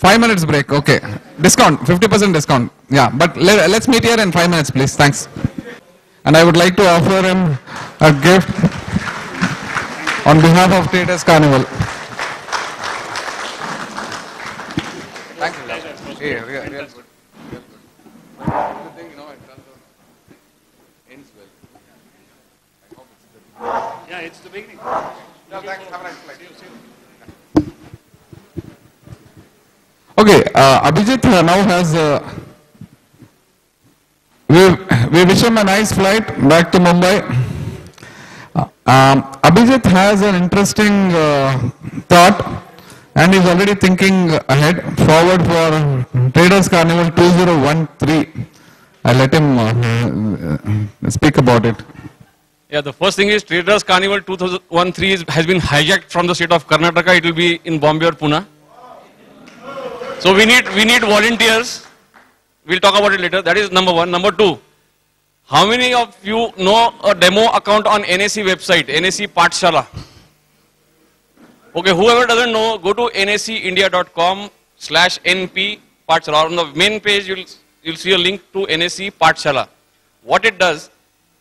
5 minutes break, okay. Discount, 50% discount. Yeah, but let's meet here in 5 minutes, please. Thanks. And I would like to offer him a gift on behalf of Traders Carnival. Thank you. Hey, real good. Real good. Good thing, you know, it ends well. I hope it's Yeah, it's the beginning. no, thanks. Have a nice flight. Okay, Abhijit now has. We wish him a nice flight back to Mumbai. Abhijit has an interesting thought, and he's already thinking ahead, forward for Traders Carnival 2013. I'll let him speak about it. Yeah, the first thing is Traders Carnival 2013 has been hijacked from the state of Karnataka. It will be in Bombay or Pune. So we need volunteers. We'll talk about it later. That is number one. Number two, how many of you know a demo account on NAC website, NAC Pathshala? Okay, whoever doesn't know, go to nacindia.com/np Pathshala. On the main page, you'll see a link to NAC Pathshala. What it does,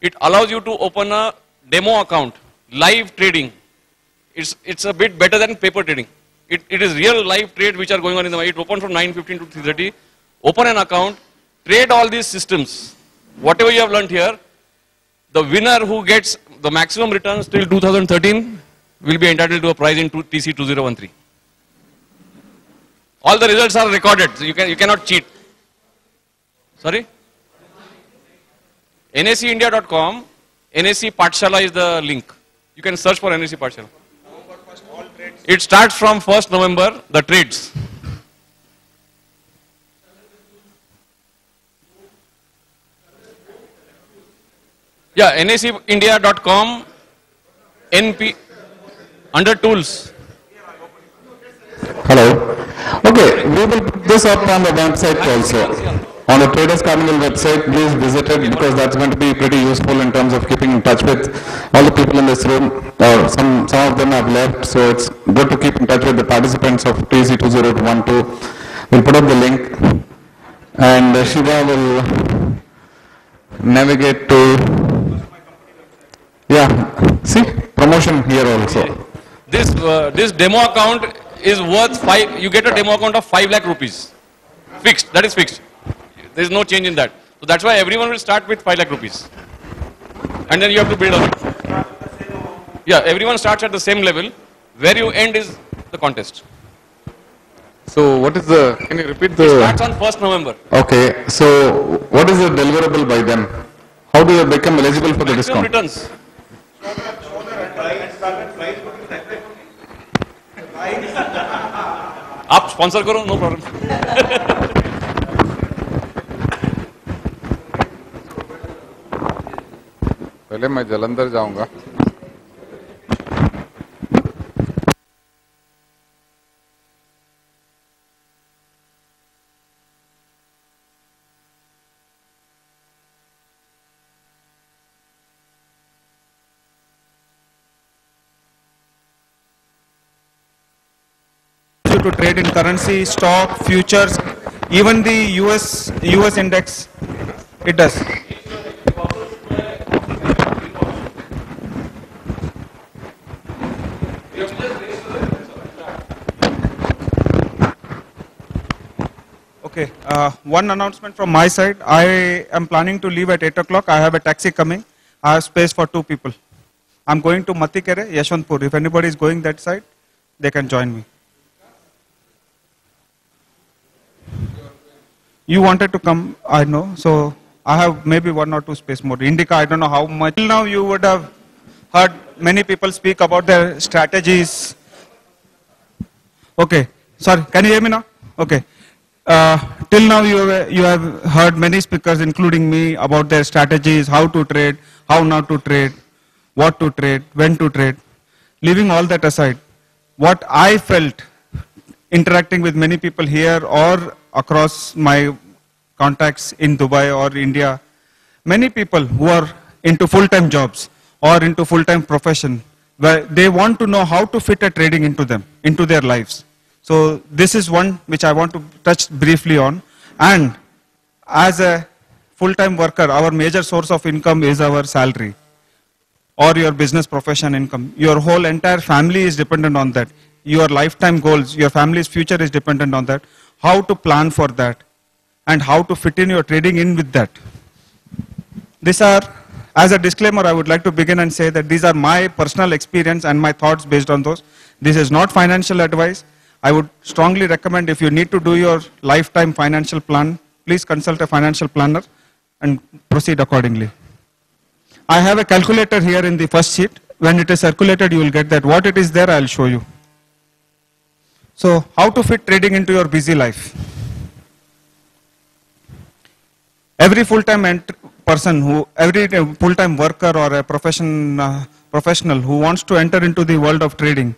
it allows you to open a demo account, live trading. It's a bit better than paper trading. It is real live trade which are going on in the market. It open from 9:15 to 3:30. Open an account, trade all these systems. Whatever you have learned here, the winner who gets the maximum returns till 2013 will be entitled to a prize in TC 2013. All the results are recorded, so you cannot cheat. Sorry? nacindia.com, NAC Pathshala is the link. You can search for NAC Pathshala. It starts from 1st November, the trades. Yeah, nacindia.com, NP, under tools. Hello. Okay, we will put this up on the website also. On the Traders Carnival website, please visit it because that's going to be pretty useful in terms of keeping in touch with all the people in this room. Or some of them have left, so it's good to keep in touch with the participants of TC 2012. We'll put up the link, and Shiva will navigate to. Yeah, see promotion here also. This demo account is worth you get a demo account of 5 lakh rupees. Fixed, that is fixed. There is no change in that. So that's why everyone will start with 5 lakh rupees. And then you have to build on it. Yeah, everyone starts at the same level. Where you end is the contest. So what is can you repeat the? It starts on 1st November. Okay, so what is the deliverable by then? How do you become eligible for the Maximum discount? returns. आप sponsor करो, no problem. पहले मैं जलंधर जाऊंगा. To trade in currency, stock, futures, even the US index, it does. Okay, one announcement from my side. I am planning to leave at 8 o'clock. I have a taxi coming. I have space for 2 people. I'm going to Matikere, Yashwantpur. If anybody is going that side, they can join me. You wanted to come, I know, so I have maybe 1 or 2 space more. Indica, I don't know how much. Till now you would have heard many people speak about their strategies. Okay, sorry, can you hear me now? Okay. Till now you have heard many speakers, including me, about their strategies, how to trade, how not to trade, what to trade, when to trade. Leaving all that aside, what I felt interacting with many people here or across my contacts in Dubai or India, many people who are into full-time jobs or into full-time profession, where they want to know how to fit a trading into them, into their lives. So this is one which I want to touch briefly on. And as a full-time worker, our major source of income is our salary or your business profession income. Your whole entire family is dependent on that. Your lifetime goals, your family's future is dependent on that. How to plan for that and how to fit in your trading in with that. These are, as a disclaimer, I would like to begin and say that these are my personal experience and my thoughts based on those. This is not financial advice. I would strongly recommend if you need to do your lifetime financial plan, please consult a financial planner and proceed accordingly. I have a calculator here in the first sheet. When it is circulated, you will get that. What it is there, I will show you. So, how to fit trading into your busy life? Every full-time person, every full-time worker or a professional who wants to enter into the world of trading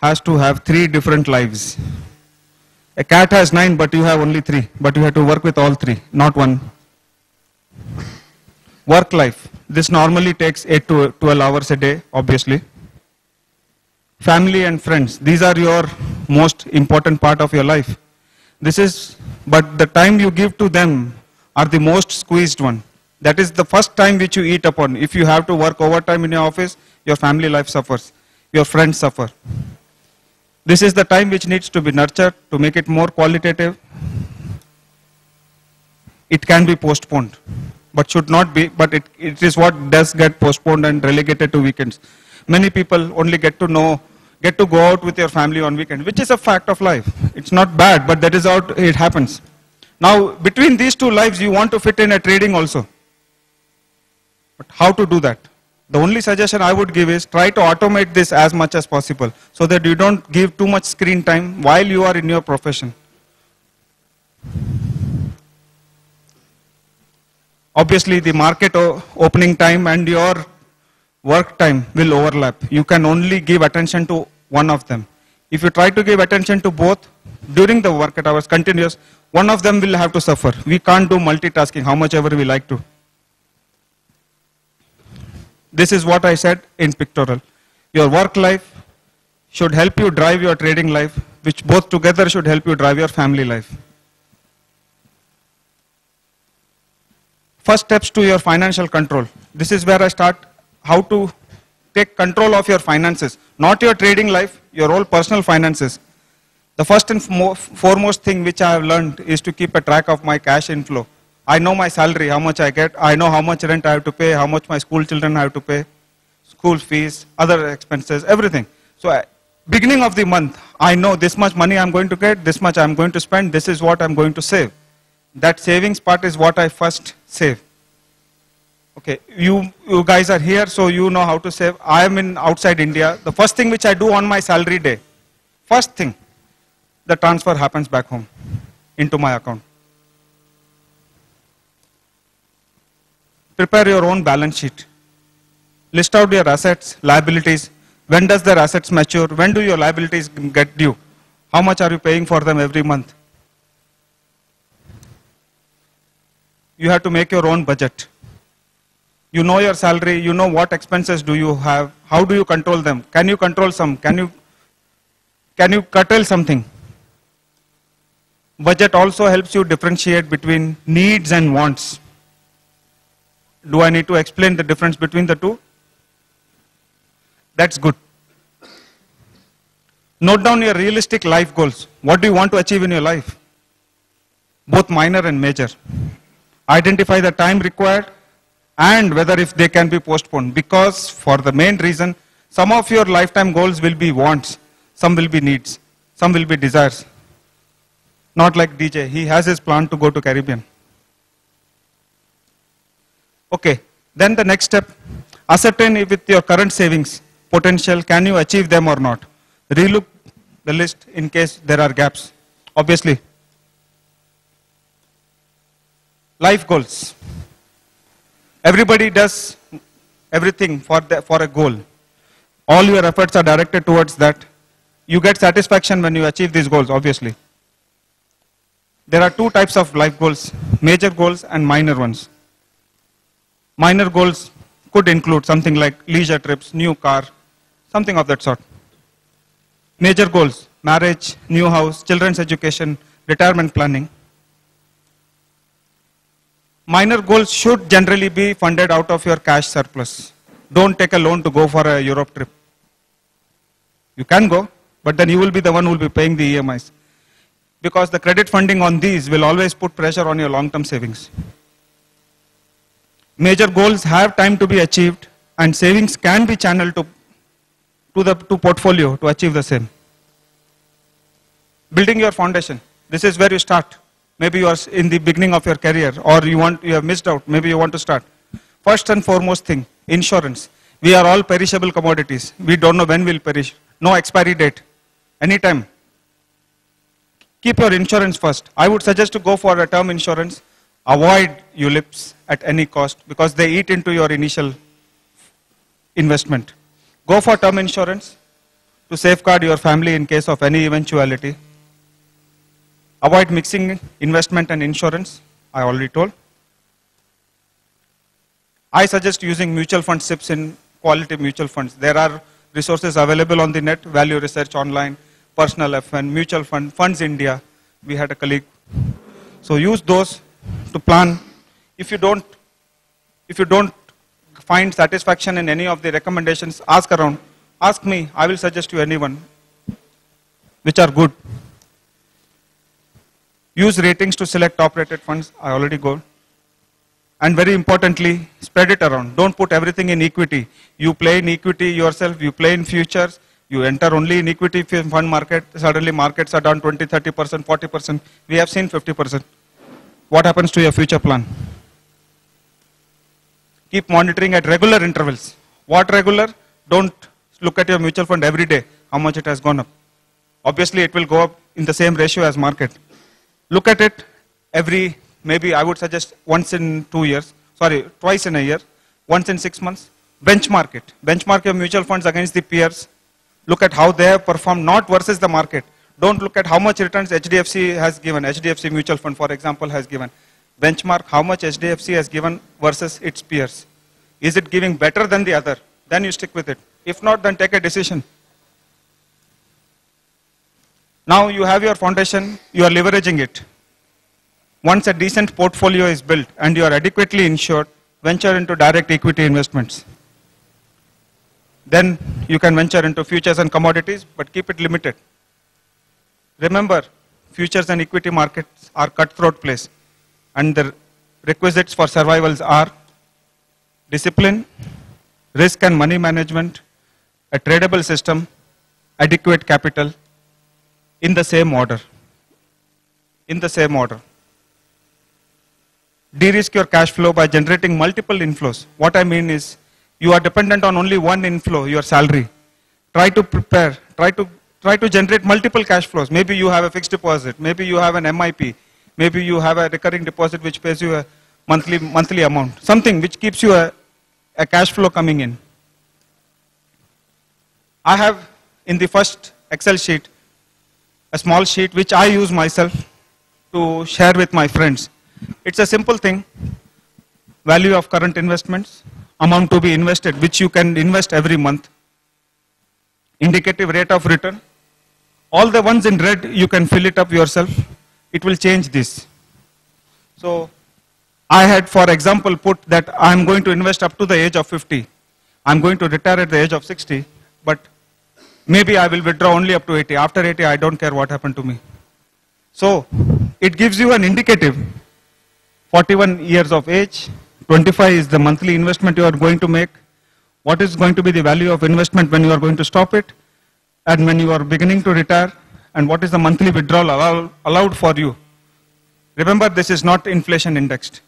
has to have 3 different lives. A cat has 9, but you have only 3. But you have to work with all 3, not one. Work life. This normally takes 8 to 12 hours a day, obviously. Family and friends. These are your most important part of your life. But the time you give to them are the most squeezed one. That is the first time which you eat upon. If you have to work overtime in your office, your family life suffers. Your friends suffer. This is the time which needs to be nurtured to make it more qualitative. It can be postponed, but should not be, but it is what does get postponed and relegated to weekends. Many people only get to go out with your family on weekend, which is a fact of life. It's not bad, but that is how it happens. Now, between these 2 lives, you want to fit in a trading also. But how to do that? The only suggestion I would give is try to automate this as much as possible so that you don't give too much screen time while you are in your profession. Obviously, the market opening time and your work time will overlap. You can only give attention to one of them. If you try to give attention to both during the work hours continuous, one of them will have to suffer. We can't do multitasking how much ever we like to. This is what I said in pictorial. Your work life should help you drive your trading life, which both together should help you drive your family life. First steps to your financial control. This is where I start how to take control of your finances, not your trading life, your whole personal finances. The first and foremost thing which I have learned is to keep a track of my cash inflow. I know my salary, how much I get. I know how much rent I have to pay, how much my school children have to pay, school fees, other expenses, everything. So beginning of the month, I know this much money I'm going to get, this much I'm going to spend, this is what I'm going to save. That savings part is what I first save. Okay, you guys are here, so you know how to save. I am in outside India. The first thing which I do on my salary day, first thing, the transfer happens back home into my account. Prepare your own balance sheet. List out your assets, liabilities. When does their assets mature? When do your liabilities get due? How much are you paying for them every month? You have to make your own budget. You know your salary, you know what expenses do you have, how do you control them? Can you control some? Can you curtail something? Budget also helps you differentiate between needs and wants. Do I need to explain the difference between the two? That's good. Note down your realistic life goals. What do you want to achieve in your life? Both minor and major. Identify the time required and whether if they can be postponed. Because for the main reason, some of your lifetime goals will be wants, some will be needs, some will be desires. Not like DJ, he has his plan to go to Caribbean. Okay, then the next step, ascertain if with your current savings potential, can you achieve them or not? Relook the list in case there are gaps. Obviously, life goals. Everybody does everything for a goal. All your efforts are directed towards that. You get satisfaction when you achieve these goals, obviously. There are 2 types of life goals, major goals and minor ones. Minor goals could include something like leisure trips, new car, something of that sort. Major goals, marriage, new house, children's education, retirement planning. Minor goals should generally be funded out of your cash surplus. Don't take a loan to go for a Europe trip. You can go, but then you will be the one who will be paying the EMIs. Because the credit funding on these will always put pressure on your long-term savings. Major goals have time to be achieved, and savings can be channeled to portfolio to achieve the same. Building your foundation. This is where you start. Maybe you are in the beginning of your career, or you have missed out. Maybe you want to start. First and foremost thing, insurance. We are all perishable commodities. We don't know when we'll perish. No expiry date. Anytime. Keep your insurance first. I would suggest to go for a term insurance. Avoid ULIPs at any cost because they eat into your initial investment. Go for term insurance to safeguard your family in case of any eventuality. Avoid mixing investment and insurance, I already told. I suggest using mutual fund SIPs in quality mutual funds. There are resources available on the net, Value Research Online, Personal FN, Mutual Fund, Funds India. We had a colleague. So use those to plan. If you don't find satisfaction in any of the recommendations, ask around. Ask me, I will suggest you anyone which are good. Use ratings to select top-rated funds. I already go. And very importantly, spread it around. Don't put everything in equity. You play in equity yourself, you play in futures, you enter only in equity fund market, suddenly markets are down 20, 30%, 40%. We have seen 50%. What happens to your future plan? Keep monitoring at regular intervals. What regular? Don't look at your mutual fund every day, how much it has gone up. Obviously, it will go up in the same ratio as market. Look at it every, maybe I would suggest twice in a year, once in 6 months. Benchmark it. Benchmark your mutual funds against the peers. Look at how they have performed, not versus the market. Don't look at how much returns HDFC has given. HDFC mutual fund, for example, has given. Benchmark how much HDFC has given versus its peers. Is it giving better than the other? Then you stick with it. If not, then take a decision. Now you have your foundation, you are leveraging it. Once a decent portfolio is built and you are adequately insured, venture into direct equity investments. Then you can venture into futures and commodities, but keep it limited. Remember, futures and equity markets are cutthroat place, and the requisites for survivals are discipline, risk and money management, a tradable system, adequate capital, in the same order. In the same order. De-risk your cash flow by generating multiple inflows. What I mean is, you are dependent on only one inflow, your salary. Try to prepare, try to generate multiple cash flows. Maybe you have a fixed deposit, maybe you have an MIP, maybe you have a recurring deposit which pays you a monthly amount. Something which keeps you a cash flow coming in. I have in the first Excel sheet, a small sheet which I use myself to share with my friends. It's a simple thing. Value of current investments, amount to be invested, which you can invest every month. Indicative rate of return. All the ones in red, you can fill it up yourself. It will change this. So I had, for example, put that I'm going to invest up to the age of 50. I'm going to retire at the age of 60, but maybe I will withdraw only up to 80. After 80, I don't care what happened to me. So it gives you an indicative. 41 years of age, 25 is the monthly investment you are going to make. What is going to be the value of investment when you are going to stop it? And when you are beginning to retire? And what is the monthly withdrawal allowed for you? Remember, this is not inflation indexed.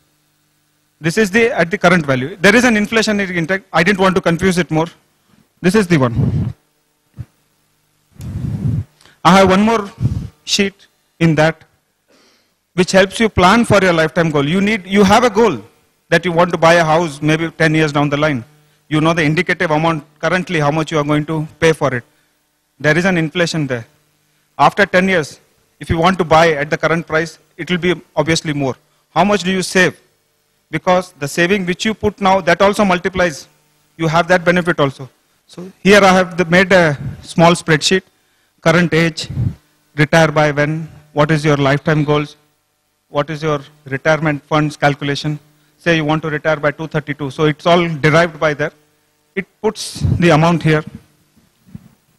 This is at the current value. There is an inflation index. I didn't want to confuse it more. This is the one. I have one more sheet in that which helps you plan for your lifetime goal. You have a goal that you want to buy a house maybe 10 years down the line. You know the indicative amount currently how much you are going to pay for it. There is an inflation there. After 10 years, if you want to buy at the current price, it will be obviously more. How much do you save? Because the saving which you put now, that also multiplies. You have that benefit also. So here I have made a small spreadsheet current age, retire by when, what is your lifetime goals, what is your retirement funds calculation. Say you want to retire by 232, so it's all derived by there. It puts the amount here.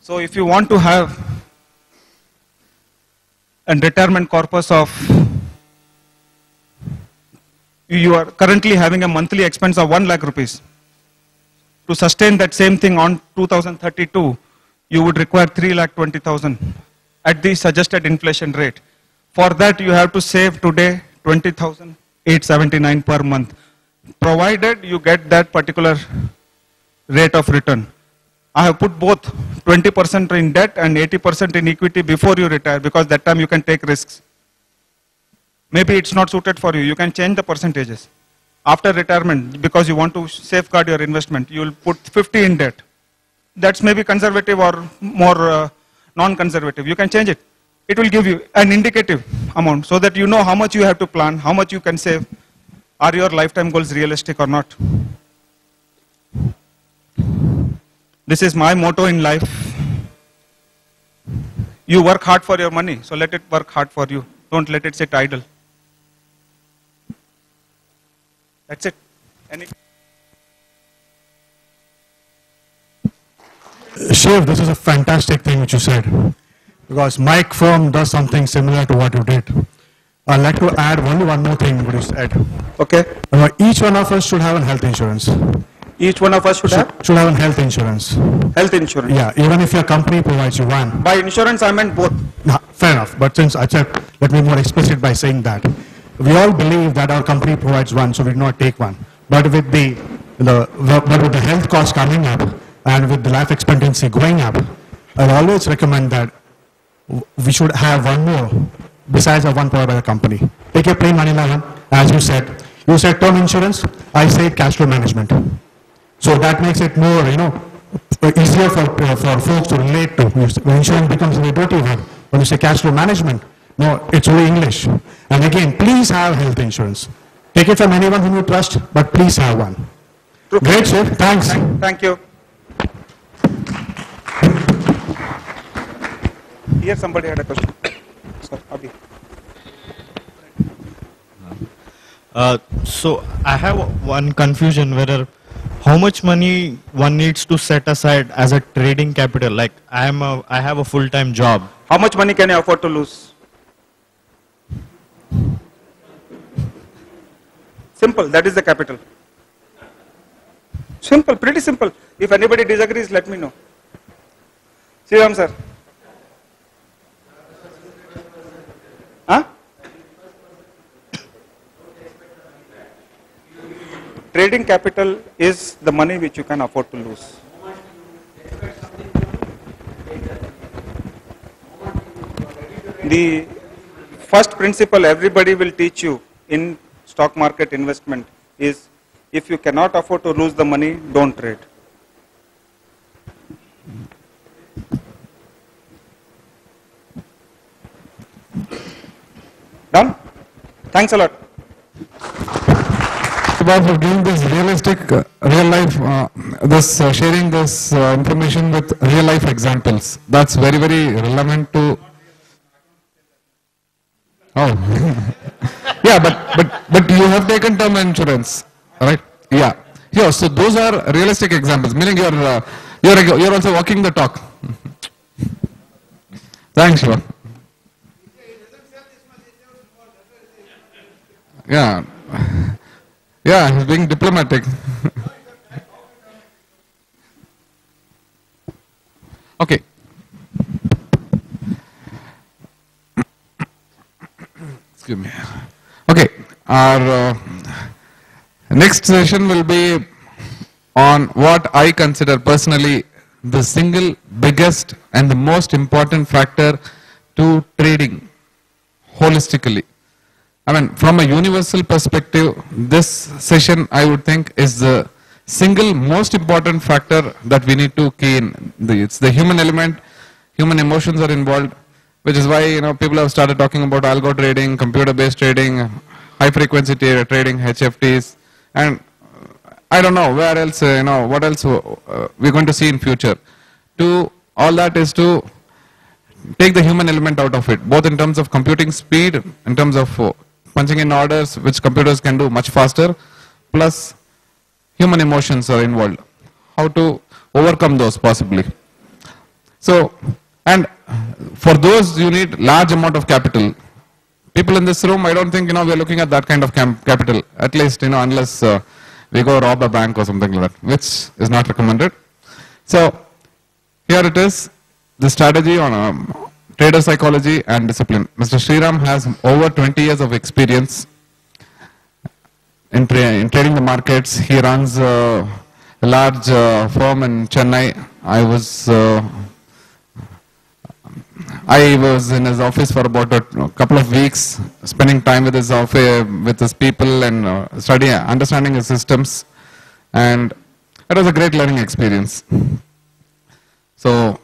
So if you want to have a retirement corpus of, you are currently having a monthly expense of 1 lakh rupees. To sustain that same thing on 2032, you would require 3,20,000 at the suggested inflation rate. For that, you have to save today 20,879 per month, provided you get that particular rate of return. I have put both 20% in debt and 80% in equity before you retire, because that time you can take risks. Maybe it's not suited for you. You can change the percentages. After retirement, because you want to safeguard your investment, you will put 50 in debt. That's maybe conservative or more non-conservative. You can change it. It will give you an indicative amount so that you know how much you have to plan, how much you can save. Are your lifetime goals realistic or not? This is my motto in life. You work hard for your money, so let it work hard for you. Don't let it sit idle. That's it. Any? Shiv, this is a fantastic thing which you said, because my firm does something similar to what you did. I'd like to add only one more thing what you said. Okay. Each one of us should have a health insurance. Each one of us should have Should have a health insurance. health insurance. Yeah, even if your company provides you one. By insurance, I meant both. Nah, fair enough, but since I said, let me be more explicit by saying that. We all believe that our company provides one, so we do not take one. But with the health costs coming up and with the life expectancy going up, I always recommend that we should have one more besides the one provided by the company. Take a plain vanilla one, as you said. You said term insurance, I say cash flow management. So that makes it more, easier for folks to relate to. When insurance becomes a dirty word, when you say cash flow management, no, it's only English. And again, please have health insurance. Take it from anyone whom you trust, but please have one. Great, sir. Thanks. Thank you. Here somebody had a question. Sir, Abhi. So I have one confusion whether how much money one needs to set aside as a trading capital. Like I have a full-time job. How much money can you afford to lose? Simple, that is the capital. Simple, pretty simple. If anybody disagrees, let me know. Sriram sir. Huh? Trading capital is the money which you can afford to lose. The first principle everybody will teach you in stock market investment is, if you cannot afford to lose the money, don't trade. Done? Thanks a lot. About for giving this realistic, real life, sharing this information with real life examples. That's very, very relevant to. Oh, yeah, but you have taken term insurance, right? Yeah. Yeah. So those are realistic examples. Meaning you're also walking the talk. Thanks, Shiva. Yeah. Yeah, he's being diplomatic. Okay. Excuse me. Okay, our next session will be on what I consider personally the single biggest and the most important factor to trading holistically. I mean, from a universal perspective, this session I would think is the single most important factor that we need to key in. It's the human element, human emotions are involved, which is why people have started talking about algo trading, computer-based trading, high-frequency trading, HFTs, and I don't know where else, what else we're going to see in future. To all that is to take the human element out of it, both in terms of computing speed, in terms of punching in orders, which computers can do much faster, plus human emotions are involved. How to overcome those possibly. So, and for those you need large amount of capital. People in this room, I don't think, we're looking at that kind of capital, at least, unless we go rob a bank or something like that, which is not recommended. So, here it is, the strategy on trader psychology and discipline. Mr. Sriram has over 20 years of experience in trading the markets. He runs a large firm in Chennai. I was in his office for about a couple of weeks, spending time with his office, with his people, and understanding his systems. And it was a great learning experience. So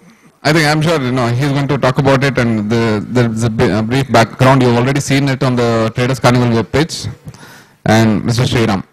I'm sure he's going to talk about it, and there's a brief background. You've already seen it on the Traders Carnival webpage. And Mr. Sriram.